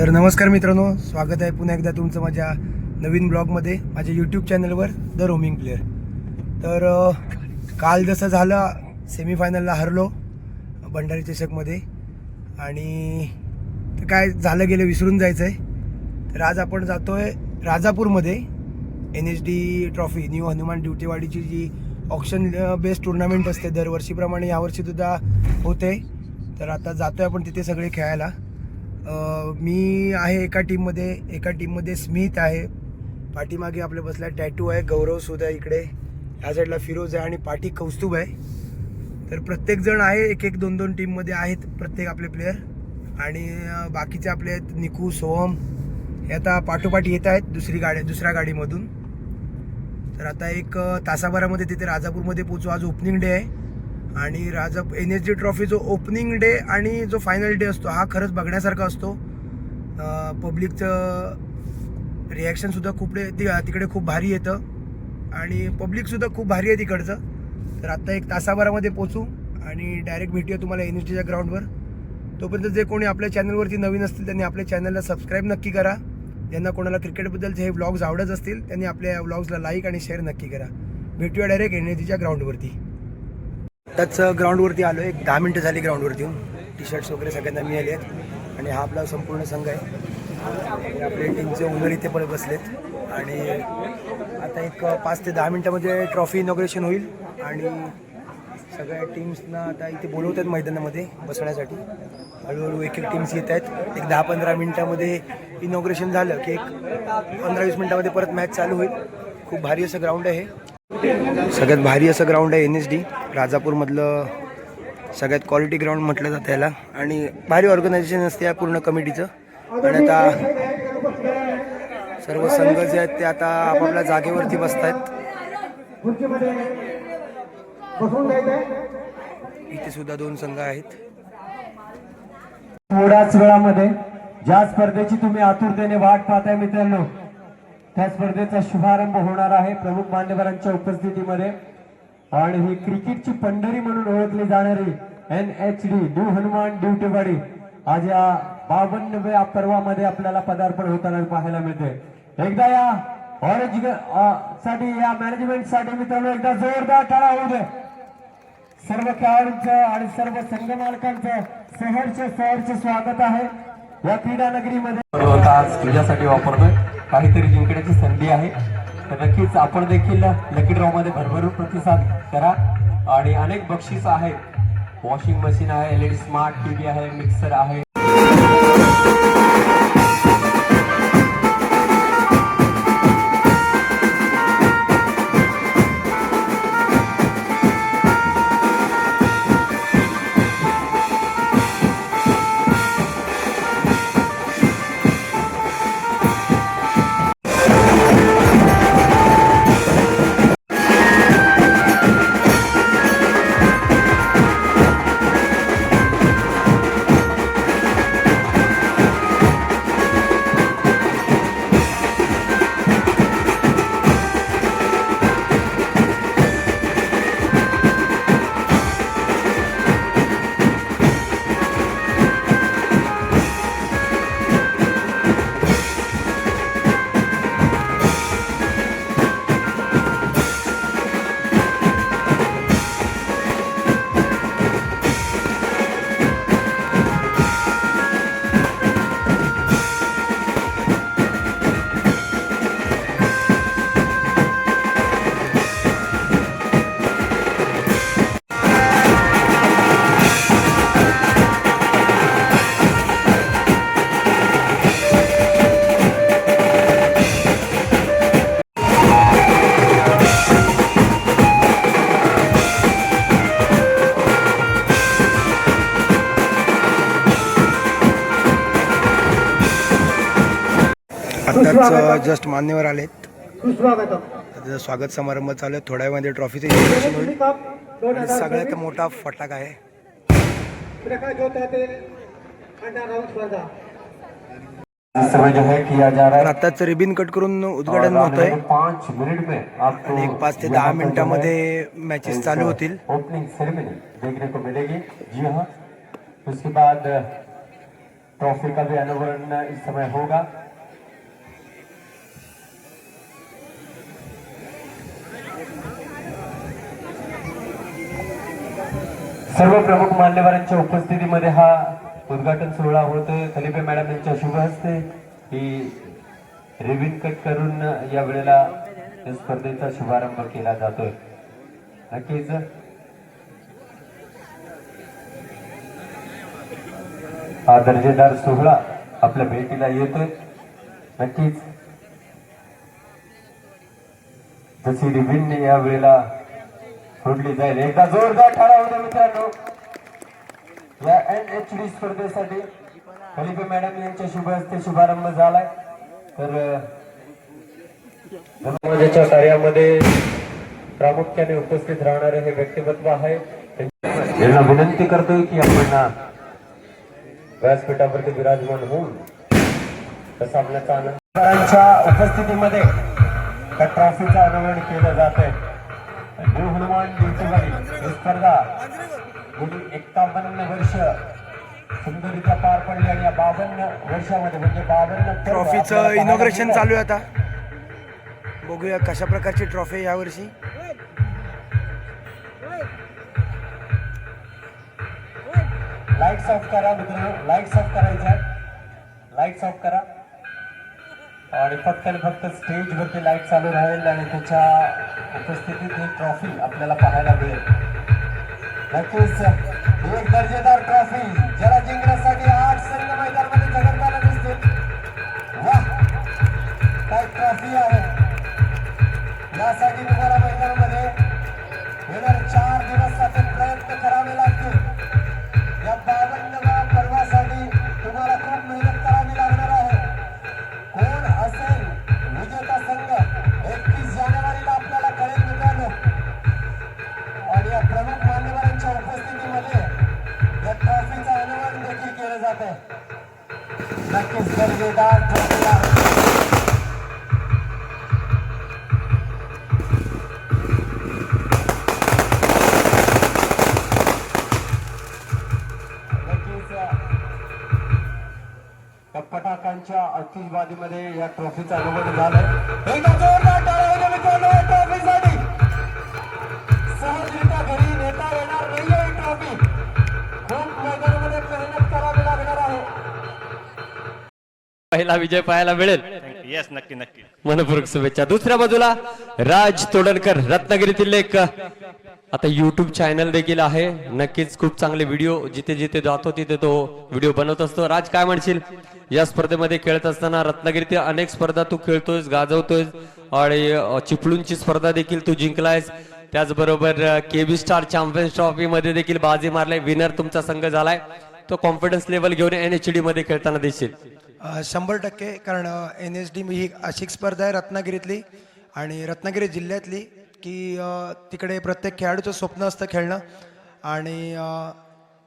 तर नमस्कार मित्रांनो, स्वागत आहे पुन्हा एकदा तुमचं माझ्या नवीन ब्लॉगमध्ये माझ्या यूट्यूब चॅनलवर द रोमिंग प्लेयर. तर काल जसं झालं सेमीफायनलला हरलो भंडारी चषकमध्ये आणि काय झालं गेलं विसरून जायचं आहे. तर आज आपण जातो आहे राजापूरमध्ये NHD ट्रॉफी न्यू हनुमान ड्युटीवाडीची जी ऑक्शन बेस्ड टुर्नामेंट असते दरवर्षीप्रमाणे यावर्षीसुद्धा होते. तर आता जातो आहे आपण तिथे सगळे खेळायला. मी आहे एका टीममध्ये स्मिथ आहे, पाठीमागे आपले बसला टॅटू आहे, गौरवसुद्धा इकडे ह्या साईडला फिरोज आहे आणि पाठी कौस्तुभ आहे. तर प्रत्येकजण आहे, एक दोन टीममध्ये आहेत प्रत्येक आपले प्लेयर. आणि बाकीचे आपले आहेत निकू, सोहम हे आता पाठोपाठ येत आहेत दुसऱ्या गाडीमधून. तर आता एक तासाभरामध्ये तिथे राजापूरमध्ये पोचू. आज ओपनिंग डे आहे आणि NHD ट्रॉफी जो ओपनिंग डे आणि जो फायनल डे असतो हा खरंच बघण्यासारखा असतो. पब्लिकचं रिॲक्शनसुद्धा तिकडे खूप भारी येतं आणि पब्लिकसुद्धा खूप भारी आहे तिकडचं. तर आत्ता एक तासाभरामध्ये पोचू आणि डायरेक्ट भेटूया तुम्हाला NHDच्या ग्राउंडवर. तोपर्यंत जे कोणी आपल्या चॅनलवरती नवीन असतील त्यांनी आपल्या चॅनलला सबस्क्राईब नक्की करा. ज्यांना कोणाला क्रिकेटबद्दलचे हे व्लॉग्स आवडत असतील त्यांनी आपल्या व्लॉग्सला लाईक आणि शेअर नक्की करा. भेटूया डायरेक्ट NHDच्या ग्राउंडवरती. आत्ताच ग्राउंडवरती आलो, एक 10 मिनटं झाली ग्राउंडवरती येऊन. टी-शर्ट्स वगैरे सगळ्यांना मिळाले आहेत आणि हा आपला संपूर्ण संघ आहे. आपल्या टीमचे ओनर इथे पण बसलेत आणि आता एक 5 ते 10 मिनटामध्ये ट्रॉफी इनॉग्रेशन होईल आणि सगळ्या टीम्सना आता इथे बोलवत आहेत मैदानामध्ये बसण्यासाठी. हळूहळू एक टीम्स येत आहेत. एक 10-15 मिनटामध्ये इनॉग्रेशन झालं की एक 15-20 मिनटामध्ये परत मॅच चालू होईल. खूप भारी असं ग्राउंड आहे, सगळ्यात भारी असं ग्राउंड आहे NHD राजापूरमधलं. सगळ्यात क्वालिटी ग्राउंड म्हटलं जातं याला आणि भारी ऑर्गनायझेशन असते या पूर्ण कमिटीचं. आणि आता सर्व संघ जे आहेत ते आता आपापल्या जागेवरती बसत आहेत. इथे सुद्धा 2 संघ आहेत. थोड्याच वेळामध्ये ज्या स्पर्धेची तुम्ही आतुरतेने वाट पाहताय मित्रांनो, त्या स्पर्धेचा शुभारंभ होणार आहे प्रमुख मान्यवरांच्या उपस्थितीमध्ये. आणि ही क्रिकेटची पंढरी म्हणून ओळखली जाणारी NHD न्यू हनुमान ड्युटीवाडी आज या 52व्या पर्वामध्ये आपल्याला पदार्पण होताना पाहायला मिळते. एकदा या ऑरेंज साठी या मॅनेजमेंट साठी मित्रांनो एकदा जोरदार टाळ्या होऊ दे. सर्व खेळाडूंचं आणि सर्व संघ मालकांचं सहर्ष स्वागत आहे या क्रीडा नगरीमध्ये. आज तुझ्यासाठी वापरतोय, काहीतरी जिंकण्याची संधी आहे. तर नक्कीच आपण देखील लकी ड्रॉ मध्ये भरभरून प्रतिसाद करा. आणि अनेक बक्षीस आहेत. वॉशिंग मशीन आहे, LED स्मार्ट TV आहे, मिक्सर आहे. आत्ताच जस्ट मान्यवर आलेत. त्याचं स्वागत समारंभ चालू आहे. थोड्या वेळामध्ये ट्रॉफीचं इनॉग्रेशन होईल आणि सगळ्यात मोठा फटाका आहे. आत्ताच रिबिन कट करून उद्घाटन होत आहे आणि एक 5 ते 10 मिनिटांमध्ये मॅचेस चालू होतील. ओपनिंग सेरेमनी देखने को मिलेगी. जी हाँ, उसके बाद ट्रॉफी का भी अनावरण इस समय होगा। सर्व प्रमुख मान्यवरांच्या उपस्थितीमध्ये हा उद्घाटन सोहळा होतोय। खलिफे मॅडम यांच्या शुभ हस्ते ही रिबीन कट करून या वेळेला या स्पर्धेचा शुभारंभ केला जातोय। नक्कीच हा दर्जेदार सोहळा आपल्या भेटीला येतोय। नक्कीच जशी रिबीन या वेळेला फोडली जाईल, एकदा जोरदार टाळ्या होत्या मित्रांनो या NHD स्पर्धेसाठी। खलिफे मॅडम यांच्या शुभ हस्ते शुभारंभ झालाय। तर समाजाच्या कार्यामध्ये प्रामुख्याने उपस्थित राहणारे हे व्यक्तिमत्व आहे, यांना विनंती करतोय की आपण व्यासपीठावरती विराजमान होऊन तसा आपल्याचा आनंदांच्या उपस्थितीमध्ये त्या ट्रॉफीचं अनावरण केलं जात आहे। न्यू हनुमान ही स्पर्धा गेली 51 वर्ष सुंदररीत्या पार पडली आणि या 52 वर्षामध्ये म्हणजे 52 ट्रॉफीचं इनॉग्रेशन चालू आहे आता। बघूया कशा प्रकारची ट्रॉफी आहे यावर्षी। लाईट्स ऑफ करा मित्रांनो, लाईट्स ऑफ करायच्या, लाईट्स ऑफ करा आणि फक्त आणि फक्त स्टेजवरती लाईट चालू राहील आणि त्याच्या उपस्थितीत ही ट्रॉफी आपल्याला पाहायला मिळेल। नक्कीच एक दर्जेदार ट्रॉफी ज्याला जिंकण्यासाठी 8 संघ मैदानामध्ये झगडताना दिसतील। वाह काय ट्रॉफी आहे। यासाठी तुम्हाला मैदानामध्ये येणारे 4 दिवस सतत प्रयत्न करावे लागतील। या 52व्या पर्वासाठी तुम्हाला खूप मेहनत करावी लागणार आहे। कोण असेल विजेता संघ 31 जानेवारीला आपल्याला कळेल मित्रांनो। आणि या प्रमुख मान्यवरांच्या उपस्थितीमध्ये या ट्रॉफीचं अनावरण देखील केलं जात आहे। नक्कीच दर्जेदार ट्रॉफी आहे। पटाकांच्या आतिषबाजीमध्ये या ट्रॉफीचं अनावरण झालंय। एकदा जोरदार टाळ्या होत्या मित्रांनो या ट्रॉफीसाठी। सहजरित्या घरी नेता येणार नाहीये ही ट्रॉफी, खूप मैदानामध्ये मेहनत करावी लागणार आहे। पहिला विजय पाहायला मिळेल। येस नक्की नक्की मनपूर्वक शुभेच्छा। दुसऱ्या बाजूला राज तोडणकर रत्नागिरीतील एक आता YouTube चॅनल देखील आहे। नक्कीच खूप चांगले व्हिडिओ जिथे जिथे जातो तिथे तो व्हिडिओ बनवत असतो। राज काय म्हणशील या स्पर्धेमध्ये खेळत असताना? रत्नागिरीतील अनेक स्पर्धा तू खेळतोयस, गाजवतोयस आणि चिपळूणची स्पर्धा देखील तू जिंकलायस। त्याचबरोबर KB स्टार चॅम्पियन्स ट्रॉफी मध्ये देखील बाजी मारलाय, विनर तुमचा संघ झालाय। तो कॉन्फिडन्स लेवल घेऊन NHD मध्ये खेळताना दिसेल 100%। कारण NHD ही अशी स्पर्धा आहे रत्नागिरीतली आणि रत्नागिरी जिल्ह्यातली की तिकडे प्रत्येक खेळाडूचं स्वप्न असतं खेळणं। आणि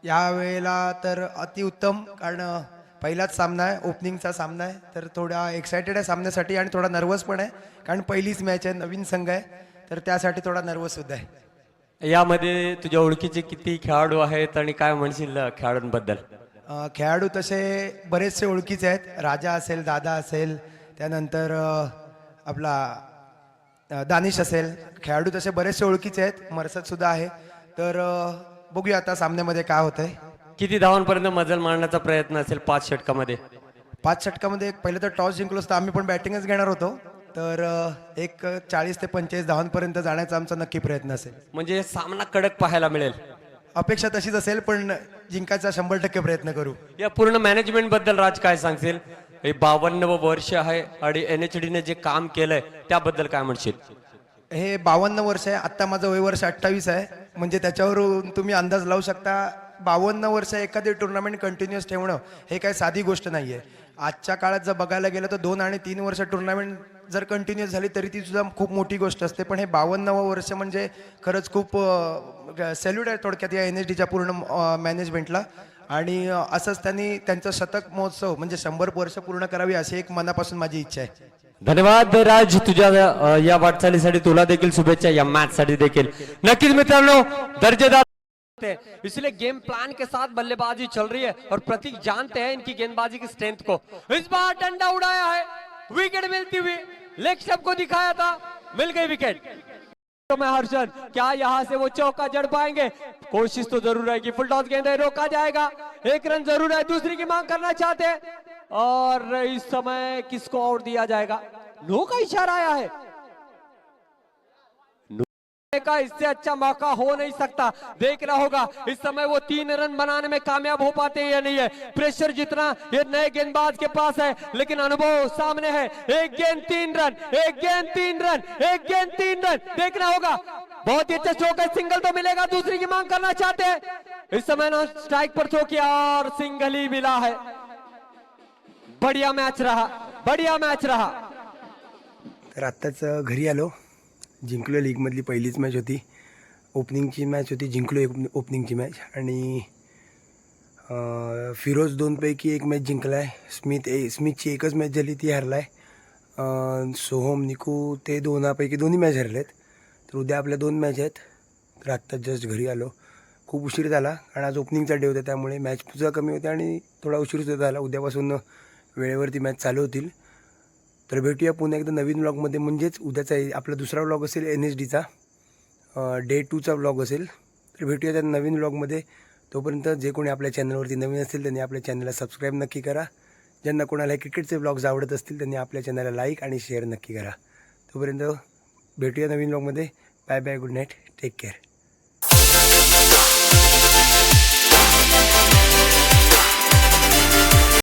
यावेळेला तर अतिउत्तम, कारण पहिलाच सामना आहे, ओपनिंगचा सामना आहे, तर थोडा एक्सायटेड आहे सामन्यासाठी आणि थोडा नर्वस पण आहे, कारण पहिलीच मॅच आहे, नवीन संघ आहे, तर त्यासाठी थोडा नर्वस सुद्धा आहे। यामध्ये तुझ्या ओळखीचे किती खेळाडू आहेत आणि काय म्हणशील खेळाडूंबद्दल? खेळाडू तसे बरेचसे ओळखीचे आहेत, राजा असेल, दादा असेल, त्यानंतर आपला दानिश असेल, खेळाडू तसे बरेचसे ओळखीचे आहेत, मरसद सुद्धा आहे। तर बघूया आता सामन्यामध्ये काय होतंय। किती धावांपर्यंत मजल मारण्याचा प्रयत्न असेल 5 षटकामध्ये? 5 षटकामध्ये पहिलं तर टॉस जिंकलो असतं, आम्ही पण बॅटिंगच घेणार होतो, तर एक 40 ते 45 धावांपर्यंत जाण्याचा आमचा नक्की प्रयत्न असेल। म्हणजे सामना कडक पाहायला मिळेल, अपेक्षा तशीच असेल, पण जिंकायचा 100% प्रयत्न करू। या पूर्ण मॅनेजमेंट बद्दल राज काय सांगशील? हे 52वं वर्ष आहे आणि NHD ने जे काम केलंय त्याबद्दल काय म्हणशील? हे 52 वर्ष आहे, आत्ता माझं वय वर्ष 28 आहे, म्हणजे त्याच्यावरून तुम्ही अंदाज लावू शकता 52 वर्ष एखादी टुर्नामेंट कंटिन्युअस ठेवणं हे काही साधी गोष्ट नाही आहे। आजच्या काळात जर बघायला गेलं तर 2 आणि 3 वर्ष टुर्नामेंट जर कंटिन्युअस झाली तरी ती सुद्धा खूप मोठी गोष्ट असते, पण हे 52वं वर्ष म्हणजे खरंच खूप सॅल्यूट आहे थोडक्यात या NHDच्या पूर्ण मॅनेजमेंटला। आणि असंच त्यांनी त्यांचं शतक महोत्सव म्हणजे 100 वर्ष पूर्ण करावी अशी एक मनापासून माझी इच्छा आहे। धन्यवाद राज, तुझ्या या वाटचालीसाठी तुला देखील शुभेच्छा, या मॅच साठी देखील। नक्कीच मित्रांनो दर्जेदार हैं, इसलिए गेम प्लान के साथ बल्लेबाजी चल रही है और प्रतीक जानते हैं इनकी गेंदबाजी की स्ट्रेंथ को। इस बार डंडा उड़ाया है, विकेट मिलती हुई, लेग स्टंप को दिखाया था, मिल गई विकेट। तो मैं हर्षद, क्या यहां से वो चौका जड़ पाएंगे? कोशिश तो जरूर रहेगी, फुल टॉस गेंद है, रोका जाएगा, 1 रन जरूर है, दूसरी की मांग करना चाहते हैं और इस समय किसको आउट दिया जाएगा? नो का इशारा आया है, का इससे अच्छा मौका हो नहीं सकता, देखना होगा इस समय वो 3 रन बनाने में कामयाब हो पाते हैं या नहीं है। प्रेशर जितना ये नए गेंदबाज के पास है, लेकिन अनुभव सामने है। 1 गेंद 3 रन, 1 गेंद 3 रन, 1 गेंद 3 रन, देखना होगा। बहुत ही अच्छा स्ट्रोक है, सिंगल तो मिलेगा, दूसरी की मांग करना चाहते हैं। इस समय ना स्ट्राइक पर थ्रो किया और सिंगल ही मिला है। बढ़िया मैच रहा, बढ़िया मैच रहा। तर आत्ताच घरी आलो, जिंकलो, लीगमधली पहिलीच मॅच होती, ओपनिंगची मॅच होती, जिंकलो ओपनिंगची मॅच आणि फिरोज 2पैकी 1 मॅच जिंकला आहे, स्मिथची एकच मॅच झाली ती हरला आहे, सोहम निकू ते 2पैकी 2 मॅच हरलेत. तर उद्या आपल्या 2 मॅच आहेत. तर आत्ताच जस्ट घरी आलो, खूप उशीर झाला कारण आज ओपनिंगचा डे होता, त्यामुळे मॅच सुद्धा कमी होते आणि थोडा उशीरसुद्धा झाला. उद्यापासून वेळेवरती मॅच चालू होतील. तर भेटूया पुन्हा एकदा नवीन व्लॉगमध्ये, म्हणजेच उद्याचा आपला दुसरा व्लॉग असेल NSDचा, डे 2चा व्लॉग असेल. तर भेटूया त्या नवीन व्लॉगमध्ये. तोपर्यंत जे कोणी आपल्या चॅनलवरती नवीन असेल त्यांनी आपल्या चॅनलला सबस्क्राईब नक्की करा. ज्यांना कोणाला क्रिकेटचे व्लॉग्स आवडत असतील त्यांनी आपल्या चॅनलला लाईक आणि शेअर नक्की करा. तोपर्यंत भेटूया नवीन व्लॉगमध्ये. Bye bye, good night, take care.